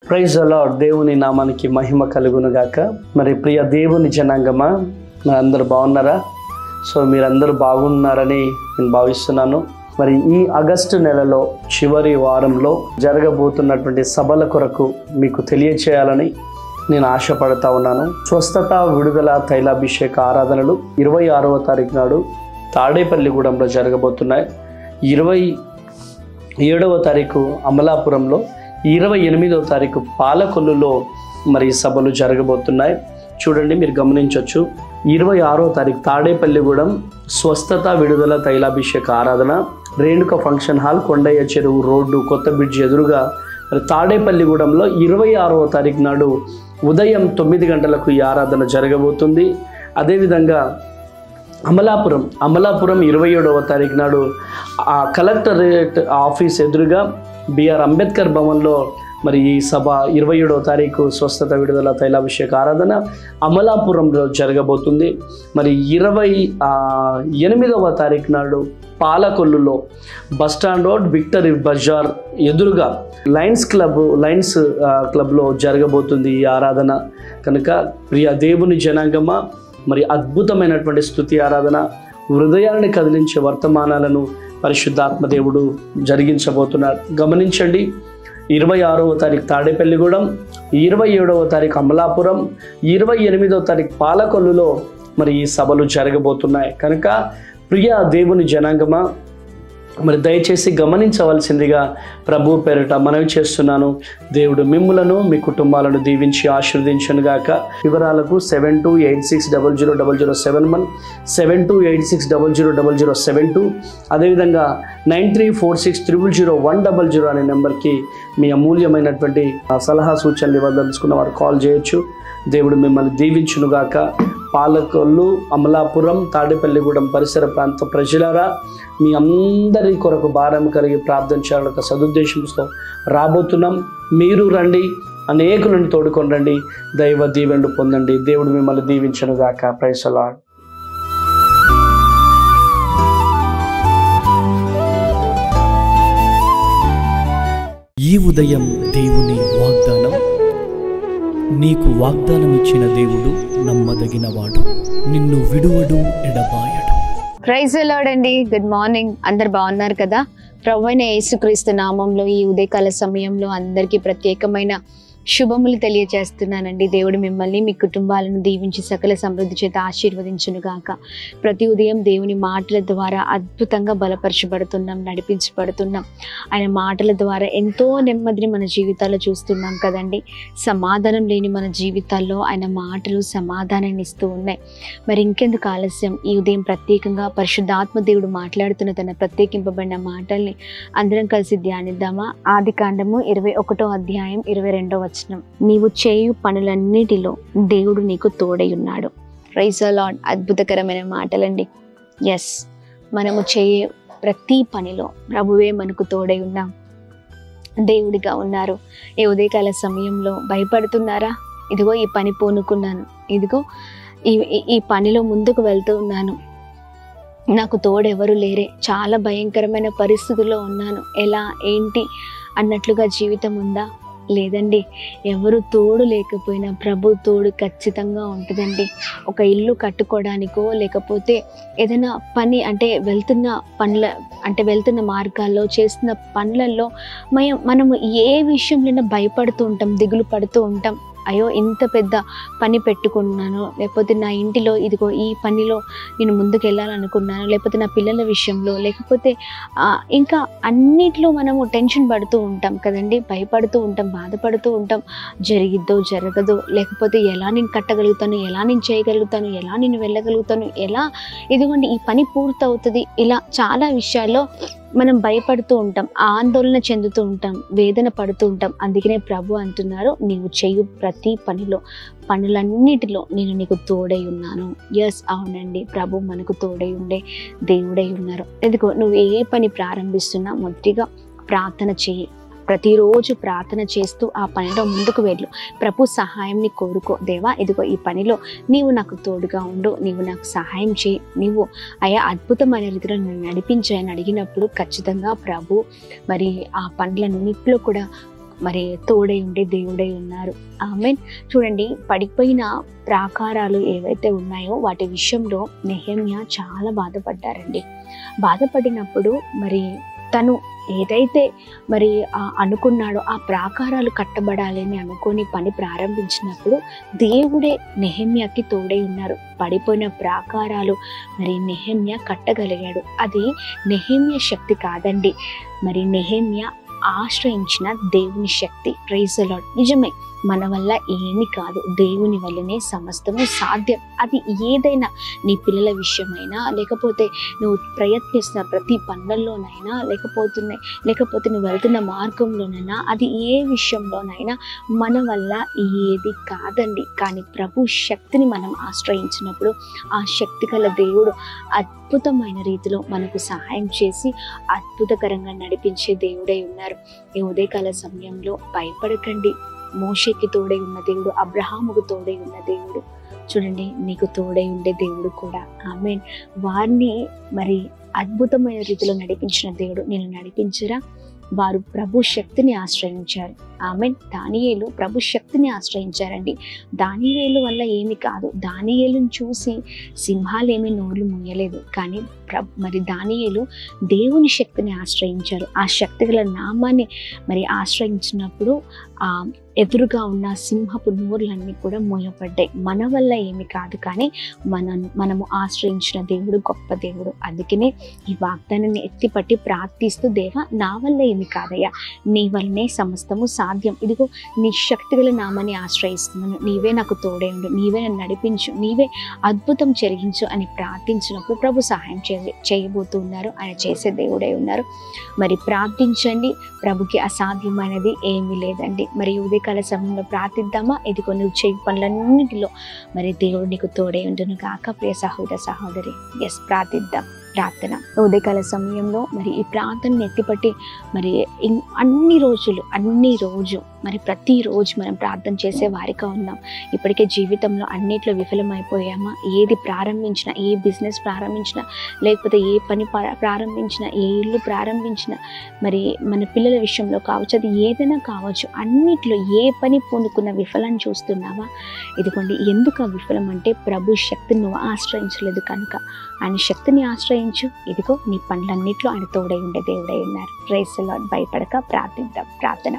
Praise the lord. దేవుని నామానికి మహిమ కలుగును గాక. మరి ప్రియ దేవుని జనాంగమా, అందరూ బాగున్నారా? సో మీరందరూ బాగున్నారని నేను భావిస్తున్నాను. మరి ఈ ఆగస్టు నెలలో చివరి వారంలో జరగబోతున్నటువంటి సభల కొరకు మీకు తెలియచేయాలని నేను ఆశపడతా ఉన్నాను. స్వస్థత, విడుదల, తైలాభిషేక ఆరాధనలు 26వ తారీఖు నాడు తాడేపల్లిగూడెంలో జరగబోతున్నాయి. 27వ తారీఖు అమలాపురంలో, 28వ తారీఖు పాలకొల్లులో మరి సభలు జరగబోతున్నాయి. చూడండి, మీరు గమనించవచ్చు. 26వ తారీఖు తాడేపల్లిగూడెం స్వస్థత, విడుదల, తైలాభిషేక ఆరాధన, రేణుక ఫంక్షన్ హాల్, కొండయ్య చెరువు రోడ్డు, కొత్త బ్రిడ్జ్ ఎదురుగా మరి తాడేపల్లిగూడెంలో 26వ తారీఖు నాడు ఉదయం 9 గంటలకు ఈ ఆరాధన జరగబోతుంది. అదేవిధంగా అమలాపురం 27వ తారీఖు నాడు ఆ కలెక్టరేట్ ఆఫీస్ ఎదురుగా బిఆర్ అంబేద్కర్ భవన్లో మరి ఈ సభ 27వ తారీఖు స్వస్థత, విడుదల, తైలాభిషేక ఆరాధన అమలాపురంలో జరగబోతుంది. మరి 28వ తారీఖు నాడు పాలకొల్లులో బస్టాండ్ రోడ్, విక్టరీ బజార్ ఎదురుగా లయన్స్ క్లబ్లో జరగబోతుంది ఈ ఆరాధన. కనుక ప్రియ దేవుని జనాంగమా, మరి అద్భుతమైనటువంటి స్తుతి ఆరాధన, హృదయాన్ని కదిలించే వర్తమానాలను పరిశుద్ధాత్మ దేవుడు జరిగించబోతున్నాడు. గమనించండి, 26వ తారీఖు తాడేపల్లిగూడెం, 27వ తారీఖు అమలాపురం, 28వ తారీఖు పాలకొల్లులో మరి ఈ సభలు జరగబోతున్నాయి. కనుక ప్రియ దేవుని జనాంగమా, మరి దయచేసి గమనించవలసిందిగా ప్రభు పేరిట మనవి చేస్తున్నాను. దేవుడు మిమ్ములను, మీ కుటుంబాలను దీవించి ఆశీర్వదించునుగాక. వివరాలకు 7286000071, 7286000072, అదేవిధంగా 9346000100 అనే నెంబర్కి మీ అమూల్యమైనటువంటి సలహా సూచనలు ఇవ్వదలుచుకున్న వారు కాల్ చేయొచ్చు. దేవుడు మిమ్మల్ని దీవించునుగాక. పాలకొల్లు, అమలాపురం, తాడేపల్లిగూడెం పరిసర ప్రాంత ప్రజలారా, మీ అందరి కొరకు భారం కలిగి ప్రార్థన చేయాలని ఒక సదుద్దేశంతో రాబోతున్నాం. మీరు రండి, అనేకులను తోడుకొని రండి, దైవ దీవెనలు పొందండి. దేవుడు మిమ్మల్ని దీవించునుగాక. Praise the Lord. ఈ ఉదయం దేవుని వాగ్దానం. నీకు వాగ్దానం ఇచ్చిన దేవుడు నమ్మదగినవాడు, నిన్ను విడువడు, ఎడబాయడు. ప్రైజ్ ది లార్డ్ అండి. Good morning. అందరు బాగున్నారు కదా? ప్రభువైన యేసుక్రీస్తు నామంలో ఈ ఉదయకాల సమయంలో అందరికీ ప్రత్యేకమైన శుభములు తెలియజేస్తున్నానండి. దేవుడు మిమ్మల్ని, మీ కుటుంబాలను దీవించి సకల సమృద్ధి చేత ఆశీర్వదించును గాక. ప్రతి ఉదయం దేవుని మాటల ద్వారా అద్భుతంగా బలపరచబడుతున్నాం, నడిపించబడుతున్నాం. ఆయన మాటల ద్వారా ఎంతో నెమ్మదిని మన జీవితాల్లో చూస్తున్నాం కదండి. సమాధానం లేని మన జీవితాల్లో ఆయన మాటలు సమాధానాన్ని ఇస్తూ ఉన్నాయి. మరి ఇంకెందుకు ఆలస్యం? ఈ ఉదయం ప్రత్యేకంగా పరిశుద్ధాత్మ దేవుడు మాట్లాడుతున్న తన ప్రత్యేకింపబడిన మాటల్ని అందరం కలిసి ధ్యానిద్దామా? ఆదికాండము 21వ అధ్యాయం 22వ వచనం. నీవు చేయు పనులన్నిటిలో దేవుడు నీకు తోడై ఉన్నాడు. Praise the lord. అద్భుతకరమైన మాటలండి. ఎస్, మనము చేయే ప్రతి పనిలో ప్రభువే మనకు తోడై ఉన్నాం, దేవుడిగా ఉన్నారు. ఈ ఉదయకాల సమయంలో భయపడుతున్నారా? ఇదిగో ఈ పని పూనుకున్నాను, ఇదిగో ఈ పనిలో ముందుకు వెళ్తూ ఉన్నాను, నాకు తోడెవరు లేరే, చాలా భయంకరమైన పరిస్థితుల్లో ఉన్నాను, ఎలా ఏంటి అన్నట్లుగా జీవితం ఉందా? లేదండి. ఎవరు తోడు లేకపోయినా ప్రభు తోడు ఖచ్చితంగా ఉంటుందండి. ఒక ఇల్లు కట్టుకోవడానికో, లేకపోతే ఏదైనా పని అంటే వెళ్తున్న మార్గాల్లో చేస్తున్న పనులలో మనము ఏ విషయంలో భయపడుతూ ఉంటాం, దిగులు పడుతూ ఉంటాం. అయ్యో, ఇంత పెద్ద పని పెట్టుకున్నాను, లేకపోతే నా ఇంటిలో ఇదిగో ఈ పనిలో నేను ముందుకు వెళ్ళాలనుకున్నాను, లేకపోతే నా పిల్లల విషయంలో, లేకపోతే ఇంకా అన్నిట్లో మనము టెన్షన్ పడుతూ ఉంటాం కదండి, భయపడుతూ ఉంటాం, బాధపడుతూ ఉంటాం. జరిగిద్దో జరగదో, లేకపోతే ఎలా నేను కట్టగలుగుతాను, ఎలా నేను చేయగలుగుతాను, ఎలా నేను వెళ్ళగలుగుతాను, ఎలా ఇదిగోండి ఈ పని పూర్తవుతుంది, ఇలా చాలా విషయాల్లో మనం భయపడుతూ ఉంటాం, ఆందోళన చెందుతూ ఉంటాం, వేదన పడుతూ ఉంటాం. అందుకనే ప్రభు అంటున్నారు, నీవు చేయు ప్రతి పనులన్నిటిలో నేను నీకు తోడై ఉన్నాను. ఎస్, అవునండి, ప్రభు మనకు తోడై ఉండే దేవుడై ఉన్నారు. ఎందుకో నువ్వు ఏ పని ప్రారంభిస్తున్నా మొదటిగా ప్రార్థన చేయి. ప్రతిరోజు ప్రార్థన చేస్తూ ఆ పనిలో ముందుకు వెళ్ళు. ప్రభు సహాయంని కోరుకో. దేవా, ఇదిగో ఈ పనిలో నీవు నాకు తోడుగా ఉండు, నీవు నాకు సహాయం చేయి, నీవు అయా అద్భుతమైన రీతిలో నన్ను నడిపించాయని అడిగినప్పుడు ఖచ్చితంగా ప్రభు మరి ఆ పనులన్నింటిలో కూడా మరి తోడై ఉండే దేవుడై ఉన్నారు. ఆమేన్. చూడండి, పడిపోయిన ప్రాకారాలు ఏవైతే ఉన్నాయో వాటి విషయంలో నెహెమ్యా చాలా బాధపడ్డారండి. బాధపడినప్పుడు మరి తను ఏదైతే మరి అనుకున్నాడో ఆ ప్రాకారాలు కట్టబడాలి అని అనుకొని పని ప్రారంభించినప్పుడు దేవుడే నెహెమ్యాకి తోడై ఉన్నారు. పడిపోయిన ప్రాకారాలు మరి నెహెమ్యా కట్టగలిగాడు. అది నెహెమ్యా శక్తి కాదండి, మరి నెహెమ్యా ఆశ్రయించిన దేవుని శక్తి. Praise the lord. నిజమే, మన వల్ల ఏమి కాదు, దేవుని వల్లనే సమస్తము సాధ్యం. అది ఏదైనా, నీ పిల్లల విషయమైనా, లేకపోతే నువ్వు ప్రయత్నిస్తున్న ప్రతి పనుల్లోనైనా, లేకపోతే నువ్వు వెళ్తున్న మార్గంలోనైనా, అది ఏ విషయంలోనైనా మన వల్ల ఏది కాదండి. కానీ ప్రభు శక్తిని మనం ఆశ్రయించినప్పుడు ఆ శక్తి గల దేవుడు అద్భుతమైన రీతిలో మనకు సహాయం చేసి అద్భుతకరంగా నడిపించే దేవుడై ఉన్నారు. ఈ ఉదయకాల సమయంలో భయపడకండి. మోషేకి తోడై ఉన్న దేవుడు, అబ్రహాముకు తోడై ఉన్న దేవుడు, చూడండి నీకు తోడై ఉండే దేవుడు కూడా. ఆమేన్. వారిని మరి అద్భుతమైన రీతిలో నడిపించిన దేవుడు నేను నడిపించరా? వారు ప్రభు శక్తిని ఆశ్రయించారు. ఆమేన్. దానియేలు ప్రభు శక్తిని ఆశ్రయించారండి. దానియేలు వల్ల ఏమి కాదు, దానియేలుని చూసి సింహాలు ఏమీ నోళ్ళు మూయలేదు. కానీ మరి దానియేలు దేవుని శక్తిని ఆశ్రయించారు. ఆ శక్తి గల నామాన్ని మరి ఆశ్రయించినప్పుడు ఆ ఎదురుగా ఉన్న సింహపు నోర్లన్నీ కూడా మూయపడ్డాయి. మన వల్ల ఏమి కాదు, కానీ మనము ఆశ్రయించిన దేవుడు గొప్ప దేవుడు. అందుకనే ఈ వాగ్దానాన్ని ఎత్తిపట్టి ప్రార్థిస్తూ, దేవా నా వల్ల ఏమి కాదయ్యా, నీ వల్లనే సమస్తము సాధ్యం. ఇదిగో నీ శక్తి గల నామాన్ని ఆశ్రయిస్తున్నాను, నీవే నాకు తోడే ఉండు, నీవే నన్ను నడిపించు, నీవే అద్భుతం జరిగించు అని ప్రార్థించినప్పుడు ప్రభు సహాయం చేయబోతున్నారు. ఆయన చేసే దేవుడై ఉన్నారు. మరి ప్రార్థించండి, ప్రభుకి అసాధ్యమైనది ఏమీ లేదండి. మరి ఉదయకాల సమయంలో ప్రార్థిద్దామా? ఇదిగో నువ్వు చేయి పనులన్నిటిలో మరి దేవుడు నీకు తోడే ఉండును గాక. ప్రియ సహోదర సహోదరి, ఎస్ ప్రార్థిద్దాం. ప్రార్థన ఉదయకాల సమయంలో మరి ఈ ప్రార్థనని ఎత్తిపట్టి మరి అన్ని రోజు మరి ప్రతిరోజు మనం ప్రార్థన చేసే వారిగా ఉన్నాం. ఇప్పటికే జీవితంలో అన్నిట్లో విఫలమైపోయామా? ఏది ప్రారంభించినా, ఏ బిజినెస్ ప్రారంభించినా, లేకపోతే ఏ పని ప్రారంభించినా, ఏ ఇల్లు ప్రారంభించినా, మరి మన పిల్లల విషయంలో కావచ్చు, అది ఏదైనా కావచ్చు, అన్నిట్లో ఏ పని పూనుకున్న విఫలాన్ని చూస్తున్నావా? ఇదిగోండి, ఎందుకు ఆ విఫలం అంటే ప్రభు శక్తిని నువ్వు ఆశ్రయించలేదు కనుక. ఆయన శక్తిని ఆశ్రయించు. ఇదిగో నీ పనులన్నిట్లో ఆయన తోడై ఉండే దేవుడై ఉన్నారు. Praise the Lord. భయపడక ప్రార్థిద్దాం. ప్రార్థన.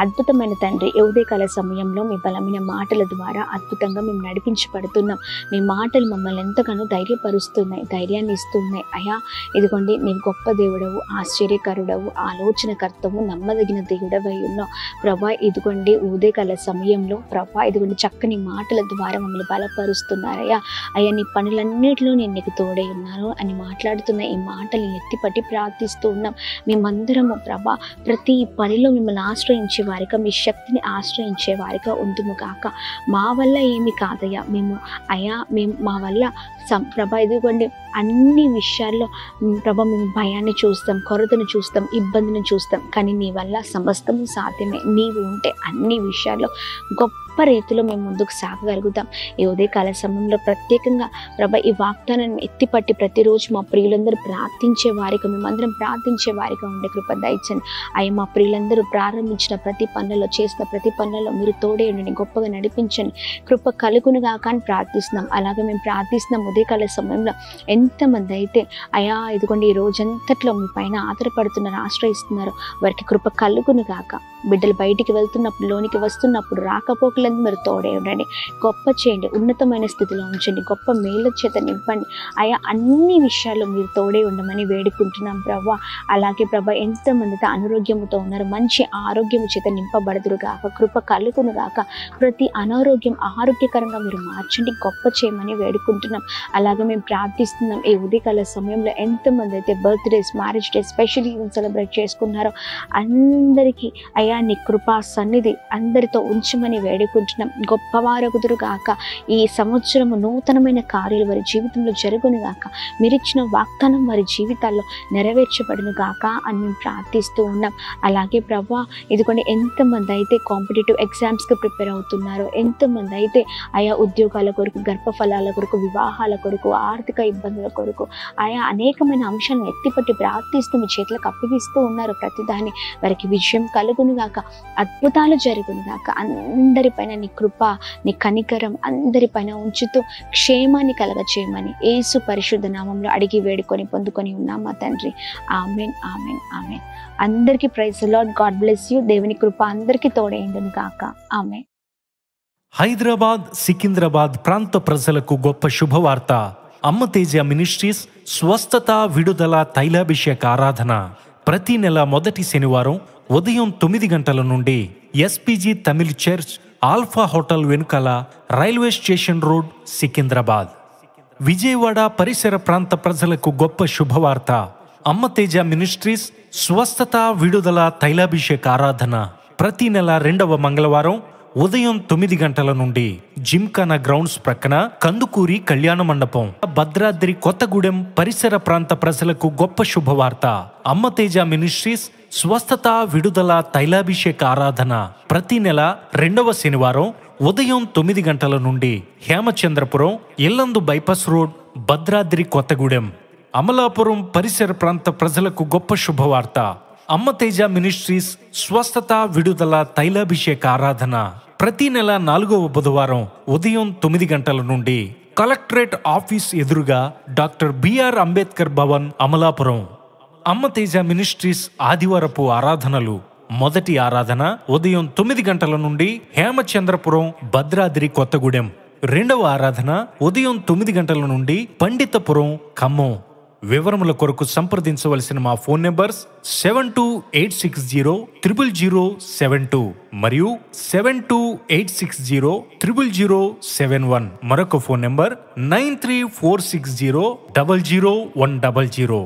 అద్భుతమైన తండ్రి, ఉదయకాల సమయంలో మీ బలమైన మాటల ద్వారా అద్భుతంగా మేము నడిపించబడుతున్నాం. మీ మాటలు మమ్మల్ని ఎంతగానో ధైర్యపరుస్తున్నాయి, ధైర్యాన్ని ఇస్తున్నాయి. అయ్యా ఇదిగోండి, నీవు గొప్ప దేవుడవు, ఆశ్చర్యకరుడవు, ఆలోచనకర్తవు, నమ్మదగిన దేవుడవై ఉన్నావు ప్రభా. ఇదిగోండి ఉదయకాల సమయంలో ప్రభా, ఇదిగోండి చక్కని మాటల ద్వారా మమ్మల్ని బలపరుస్తున్నారయ్యా. అయ్యా నీ పనులన్నిటిలో నేను నీకు తోడై ఉన్నాను అని మాట్లాడుతున్న ఈ మాటలు ఎత్తిపట్టి ప్రార్థిస్తూ ఉన్నాం. మేమందరము ప్రభా ప్రతి పనిలో మిమ్మల్ని ఆశ్రయించే వారిగా, మీ శక్తిని ఆశ్రయించే వారిగా ఉందుము కాక. మా వల్ల ఏమి కాదయ్యా, మేము మా వల్ల ప్రభా ఇదిగోండి అన్ని విషయాల్లో ప్రభా మేము భయాన్ని చూస్తాం, కొరతను చూస్తాం, ఇబ్బందిని చూస్తాం. కానీ నీ వల్ల సమస్తము సాధ్యమే. నీవు ఉంటే అన్ని విషయాల్లో గొప్ప రీతిలో మేము ముందుకు సాగగలుగుతాం. ఈ ఉదయకాల సమయంలో ప్రత్యేకంగా ప్రభా ఈ వాగ్దానాన్ని ఎత్తిపట్టి ప్రతిరోజు మా ప్రియులందరూ ప్రార్థించే వారిగా, మేమందరం ప్రార్థించే వారిగా ఉండే కృప దయచండి. అయ్యా మా ప్రియులందరూ ప్రారంభించిన ప్రతి పనులలో, చేసిన ప్రతి పనులలో మీరు తోడే ఉండండి, గొప్పగా నడిపించండి, కృప కలుగునుగా కానీ ప్రార్థిస్తున్నాం. అలాగే మేము ప్రార్థిస్తున్నాం ఉదయకాల సమయంలో ఎంతమంది అయితే అయ్యా ఇదిగోండి ఈ రోజంతట్లో మీ పైన ఆధారపడుతున్నారు, ఆశ్రయిస్తున్నారు, వారికి కృప కలుగును గాక. బిడ్డలు బయటికి వెళ్తున్నప్పుడు, లోనికి వస్తున్నప్పుడు, రాకపోకలందు మీరు తోడే ఉండండి, గొప్ప చేయండి, ఉన్నతమైన స్థితిలో ఉంచండి, గొప్ప మేళ్ళ చేత నింపండి. అయ్యా అన్ని విషయాల్లో మీరు తోడే ఉండమని వేడుకుంటున్నాం ప్రభా. అలాగే ప్రభా ఎంతమందితో అనారోగ్యముతో ఉన్నారు, మంచి ఆరోగ్యము చేత నింపబడదురు గాక, కృప కలుగును గాక. ప్రతి అనారోగ్యం ఆరోగ్యకరంగా మీరు మార్చండి, గొప్ప చేయమని వేడుకుంటున్నాం. అలాగే మేము ప్రార్థిస్తున్నాం ఈ ఉదయకాల సమయంలో ఎంతమంది అయితే birthdays, marriage days, special event celebrate చేసుకున్నారో అందరికీ అయ్యా నీ కృపా సన్నిధి అందరితో ఉంచమని వేడుకుంటున్నాం. గొప్పవారగుదురు గాక. ఈ సంవత్సరము నూతనమైన కార్యాలు వారి జీవితంలో జరుగును గాక. మీరిచ్చిన వాగ్దానం వారి జీవితాల్లో నెరవేర్చబడును గాక అని మేము ప్రార్థిస్తూ ఉన్నాం. అలాగే ప్రభా ఇదిగోండి ఎంతమంది అయితే కాంపిటేటివ్ ఎగ్జామ్స్కి ప్రిపేర్ అవుతున్నారో, ఎంతమంది అయితే ఆయా ఉద్యోగాల కొరకు, గర్భఫలాల కొరకు, వివాహాల కొరకు, ఆర్థిక ఇబ్బందుల కొరకు, ఆయా అనేకమైన అంశాలను ఎత్తిపట్టి ప్రార్థిస్తూ మీ చేతులకు అప్పగిస్తూ ఉన్నారు. ప్రతిదాన్ని వారికి విజయం కలుగును గాక, అద్భుతాలు జరుగును గాక. అందరిపైన నీ కృప, నీ కనికరం అందరిపైన ఉంచుతూ క్షేమాన్ని కలగచేయమని యేసు పరిశుద్ధ నామంలో అడిగి వేడుకొని పొందుకొని ఉన్నాం మా తండ్రి. Amen, amen, amen. అందరికీ praise the lord. God bless you. దేవుని కృప అందరికీ తోడైండును గాక. ఆమెన్. హైదరాబాద్, సికింద్రాబాద్ ప్రాంత ప్రజలకు గొప్ప శుభవార్త. అమ్మ తేజ మినిస్ట్రీస్ స్వస్థత, విడుదల, తైలాభిషేక ఆరాధన ప్రతి నెల మొదటి శనివారం ఉదయం 9 గంటల నుండి SPG Tamil church, Alpha hotel వెనుకల, railway station road, Secunderabad. Vijayawada పరిసర ప్రాంత ప్రజలకు గొప్ప శుభవార్త. అమ్మ తేజ మినిస్ట్రీస్ స్వస్థత, విడుదల, తైలాభిషేక ఆరాధన ప్రతి నెల 2వ మంగళవారం ఉదయం 9 గంటల నుండి జిమ్ఖానా గ్రౌండ్స్ ప్రక్కన కందుకూరి కళ్యాణ మండపం, భద్రాద్రి కొత్తగూడెం పరిసర ప్రాంత ప్రజలకు గొప్ప శుభవార్త. అమ్మ తేజ మినిస్ట్రీస్ స్వస్థత, విడుదల, తైలాభిషేక ఆరాధన ప్రతి నెల 2వ శనివారం ఉదయం 9 గంటల నుండి హేమచంద్రపురం, ఇల్లందు బైపాస్ రోడ్, భద్రాద్రి కొత్తగూడెం. అమలాపురం పరిసర ప్రాంత ప్రజలకు గొప్ప శుభవార్త. అమ్మ తేజ మినిస్ట్రీస్ స్వస్థత, విడుదల, తైలాభిషేక ఆరాధన ప్రతి నెల 4వ బుధవారం ఉదయం 9 గంటల నుండి కలెక్టరేట్ ఆఫీస్ ఎదురుగా డాక్టర్ బిఆర్ అంబేద్కర్ భవన్, అమలాపురం. అమ్మ తేజ మినిస్ట్రీస్ ఆదివారపు ఆరాధనలు. మొదటి ఆరాధన ఉదయం 9 గంటల నుండి హేమచంద్రపురం, భద్రాద్రి కొత్తగూడెం. 2వ ఆరాధన ఉదయం 9 గంటల నుండి పండితపురం, ఖమ్మం. వివరముల కొరకు సంప్రదించవలసిన మా ఫోన్ నెంబర్స్ 7286000072 మరియు 7286000071. మరొక ఫోన్ నెంబర్ 9346000100.